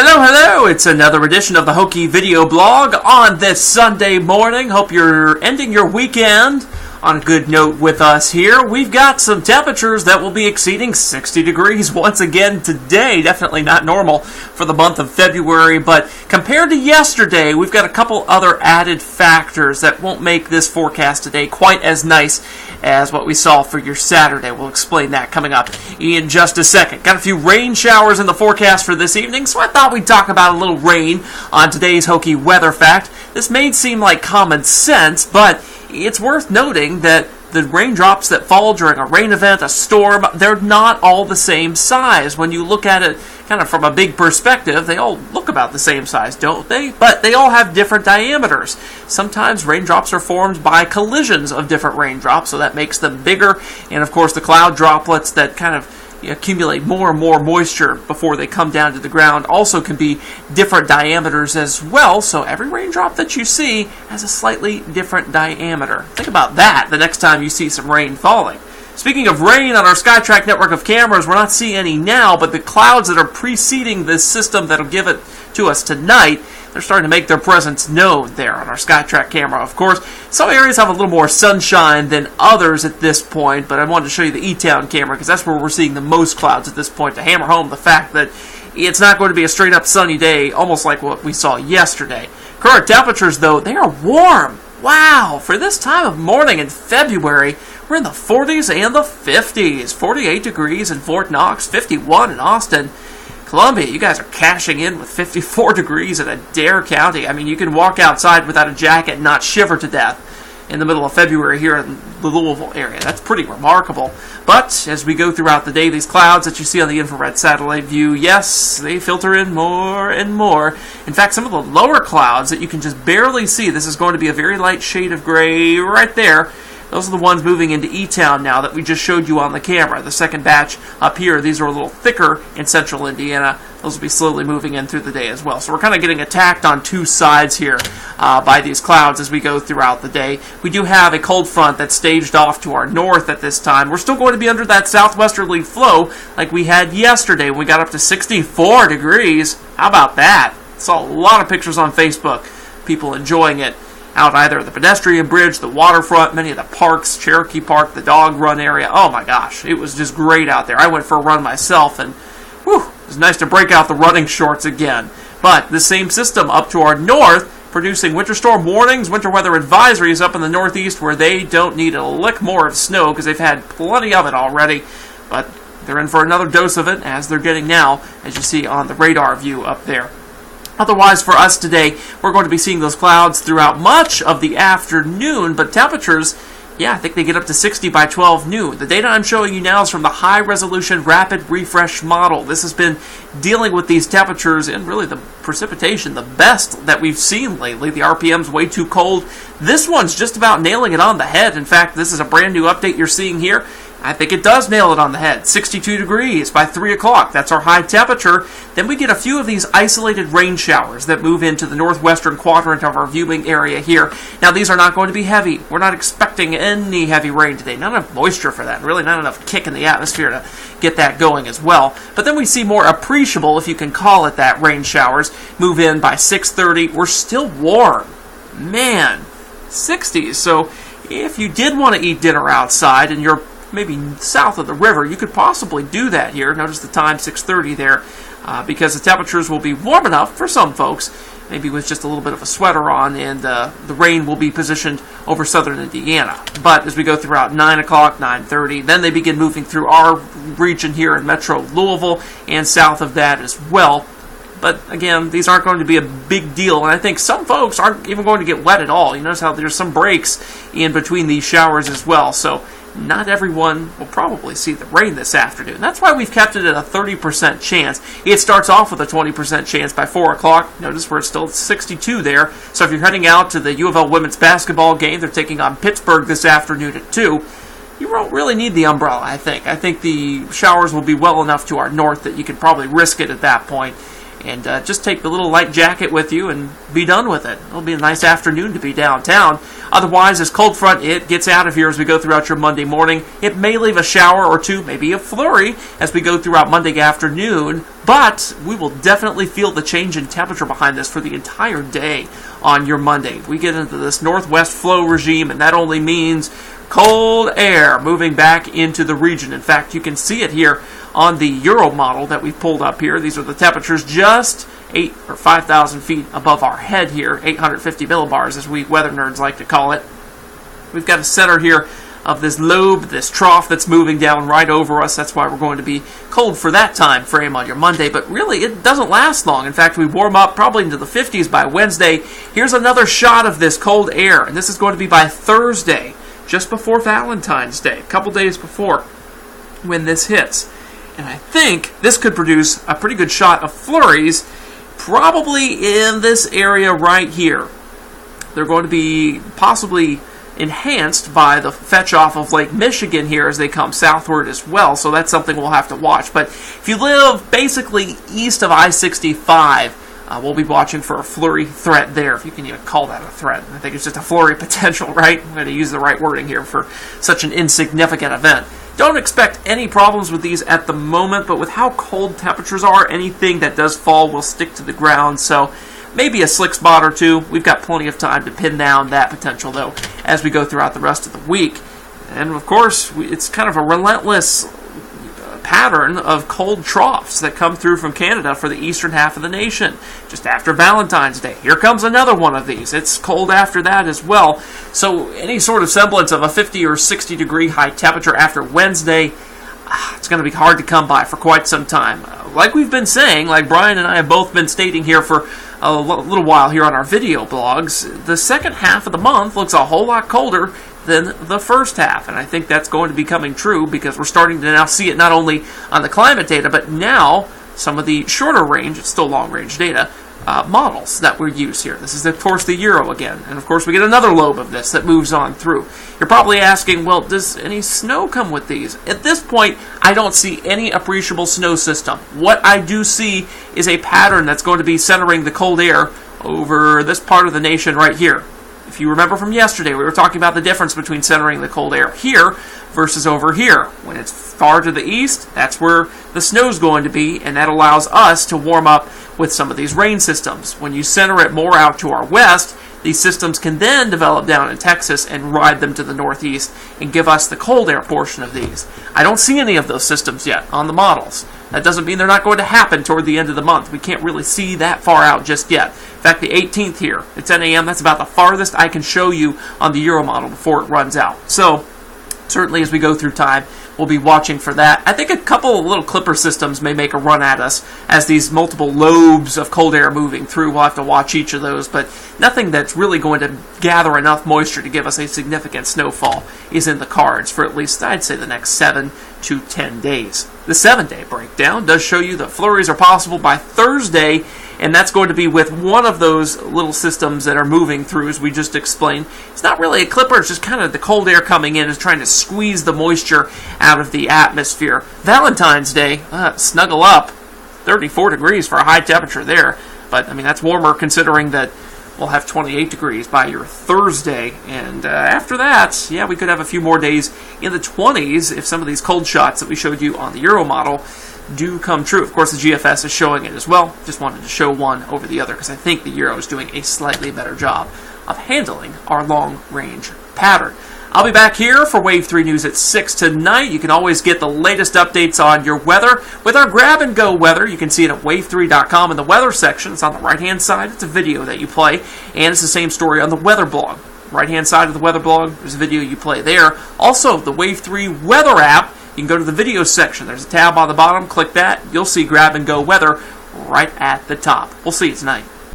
Hello, hello! It's another edition of the Hokey video blog on this Sunday morning. Hope you're ending your weekend on a good note with us here. We've got some temperatures that will be exceeding 60 degrees once again today. Definitely not normal for the month of February, but compared to yesterday, we've got a couple other added factors that won't make this forecast today quite as nice as what we saw for your Saturday. We'll explain that coming up in just a second. Got a few rain showers in the forecast for this evening, so I thought we'd talk about a little rain on today's Hokey Weather Fact. This may seem like common sense, but it's worth noting that the raindrops that fall during a rain event, a storm, they're not all the same size. When you look at it kind of from a big perspective, they all look about the same size, don't they? But they all have different diameters. Sometimes raindrops are formed by collisions of different raindrops, so that makes them bigger. And of course, the cloud droplets that kind of accumulate more and more moisture before they come down to the ground also can be different diameters as well, so every raindrop that you see has a slightly different diameter. Think about that the next time you see some rain falling. Speaking of rain, on our SkyTrack network of cameras, we're not seeing any now, but the clouds that are preceding this system that'll give it to us tonight, they're starting to make their presence known there on our SkyTrack camera. Of course, some areas have a little more sunshine than others at this point, but I wanted to show you the E-Town camera because that's where we're seeing the most clouds at this point to hammer home the fact that it's not going to be a straight-up sunny day, almost like what we saw yesterday. Current temperatures, though, they are warm. Wow! For this time of morning in February, we're in the 40s and the 50s. 48 degrees in Fort Knox, 51 in Austin. Columbia, you guys are cashing in with 54 degrees in Adair County. I mean, you can walk outside without a jacket and not shiver to death in the middle of February here in the Louisville area. That's pretty remarkable. But as we go throughout the day, these clouds that you see on the infrared satellite view, yes, they filter in more and more. In fact, some of the lower clouds that you can just barely see, this is going to be a very light shade of gray right there. Those are the ones moving into E-Town now that we just showed you on the camera. The second batch up here, these are a little thicker in central Indiana. Those will be slowly moving in through the day as well. So we're kind of getting attacked on two sides here by these clouds as we go throughout the day. We do have a cold front that's staged off to our north at this time. We're still going to be under that southwesterly flow like we had yesterday when we got up to 64 degrees. How about that? Saw a lot of pictures on Facebook. People enjoying it out either the pedestrian bridge, the waterfront, many of the parks, Cherokee Park, the dog run area. Oh my gosh, it was just great out there. I went for a run myself, and whew, it was nice to break out the running shorts again. But the same system up to our north, producing winter storm warnings, winter weather advisories up in the northeast where they don't need a lick more of snow because they've had plenty of it already. But they're in for another dose of it, as they're getting now, as you see on the radar view up there. Otherwise, for us today, we're going to be seeing those clouds throughout much of the afternoon, but temperatures, yeah, I think they get up to 60 by 12 noon. The data I'm showing you now is from the high-resolution rapid refresh model. This has been dealing with these temperatures and really the precipitation, the best that we've seen lately. The RPM's way too cold. This one's just about nailing it on the head. In fact, this is a brand new update you're seeing here. I think it does nail it on the head. 62 degrees by 3 o'clock. That's our high temperature. Then we get a few of these isolated rain showers that move into the northwestern quadrant of our viewing area here. Now, these are not going to be heavy. We're not expecting any heavy rain today. Not enough moisture for that. Really not enough kick in the atmosphere to get that going as well. But then we see more appreciable, if you can call it that, rain showers move in by 6:30. We're still warm. Man, 60s. So if you did want to eat dinner outside and you're maybe south of the river, you could possibly do that here. Notice the time, 6:30 there, because the temperatures will be warm enough for some folks, maybe with just a little bit of a sweater on, and the rain will be positioned over southern Indiana. But as we go throughout 9 o'clock, 9:30, then they begin moving through our region here in metro Louisville and south of that as well. But again, these aren't going to be a big deal, and I think some folks aren't even going to get wet at all. You notice how there's some breaks in between these showers as well, so not everyone will probably see the rain this afternoon. That's why we've kept it at a 30% chance. It starts off with a 20% chance by 4 o'clock. Notice we're still at 62 there. So if you're heading out to the U of L women's basketball game, they're taking on Pittsburgh this afternoon at 2. You won't really need the umbrella, I think. I think the showers will be well enough to our north that you can probably risk it at that point. And just take the little light jacket with you and be done with it. It'll be a nice afternoon to be downtown. Otherwise, this cold front, it gets out of here as we go throughout your Monday morning. It may leave a shower or two, maybe a flurry, as we go throughout Monday afternoon. But we will definitely feel the change in temperature behind this for the entire day on your Monday. We get into this northwest flow regime, and that only means cold air moving back into the region. In fact, you can see it here on the Euro model that we pulled up here. These are the temperatures just 8 or 5,000 feet above our head here, 850 millibars as we weather nerds like to call it. We've got a center here of this lobe, this trough that's moving down right over us. That's why we're going to be cold for that time frame on your Monday, but really it doesn't last long. In fact, we warm up probably into the 50s by Wednesday. Here's another shot of this cold air, and this is going to be by Thursday, just before Valentine's Day, a couple days before when this hits. And I think this could produce a pretty good shot of flurries, probably in this area right here. They're going to be possibly enhanced by the fetch off of Lake Michigan here as they come southward as well, so that's something we'll have to watch. But if you live basically east of I-65, we'll be watching for a flurry threat there, if you can even call that a threat. I think it's just a flurry potential, right? I'm going to use the right wording here for such an insignificant event. Don't expect any problems with these at the moment, but with how cold temperatures are, anything that does fall will stick to the ground, so maybe a slick spot or two. We've got plenty of time to pin down that potential, though, as we go throughout the rest of the week. And, of course, it's kind of a relentless pattern of cold troughs that come through from Canada for the eastern half of the nation. Just after Valentine's Day, here comes another one of these. It's cold after that as well. So any sort of semblance of a 50 or 60 degree high temperature after Wednesday, it's going to be hard to come by for quite some time. Like we've been saying, like Brian and I have both been stating here for a little while here on our video blogs, the second half of the month looks a whole lot colder than the first half, and I think that's going to be coming true because we're starting to now see it not only on the climate data, but now some of the shorter range, it's still long range data, models that we use here. This is, of course, the Euro again, and of course we get another lobe of this that moves on through. You're probably asking, well, does any snow come with these? At this point, I don't see any appreciable snow system. What I do see is a pattern that's going to be centering the cold air over this part of the nation right here. If you remember from yesterday, we were talking about the difference between centering the cold air here versus over here. When it's far to the east, that's where the snow's going to be, and that allows us to warm up with some of these rain systems. When you center it more out to our west, these systems can then develop down in Texas and ride them to the northeast and give us the cold air portion of these. I don't see any of those systems yet on the models. That doesn't mean they're not going to happen toward the end of the month. We can't really see that far out just yet. In fact, the 18th here, at 10 a.m., that's about the farthest I can show you on the Euro model before it runs out. So, certainly as we go through time, we'll be watching for that. I think a couple of little clipper systems may make a run at us as these multiple lobes of cold air moving through. We'll have to watch each of those, but nothing that's really going to gather enough moisture to give us a significant snowfall is in the cards for at least, I'd say, the next 7 to 10 days. The 7-day breakdown does show you that flurries are possible by Thursday, and that's going to be with one of those little systems that are moving through, as we just explained. It's not really a clipper, it's just kind of the cold air coming in is trying to squeeze the moisture out of the atmosphere. Valentine's Day, snuggle up, 34 degrees for a high temperature there, but I mean that's warmer considering that we'll have 28 degrees by your Thursday, and after that, yeah, we could have a few more days in the 20s if some of these cold shots that we showed you on the Euro model do come true. Of course, the GFS is showing it as well. Just wanted to show one over the other because I think the Euro is doing a slightly better job of handling our long-range pattern. I'll be back here for Wave 3 News at 6 tonight. You can always get the latest updates on your weather with our grab-and-go weather. You can see it at wave3.com in the weather section. It's on the right-hand side. It's a video that you play, and it's the same story on the weather blog. Right-hand side of the weather blog, there's a video you play there. Also, the Wave 3 weather app, you can go to the video section. There's a tab on the bottom. Click that. You'll see grab-and-go weather right at the top. We'll see you tonight.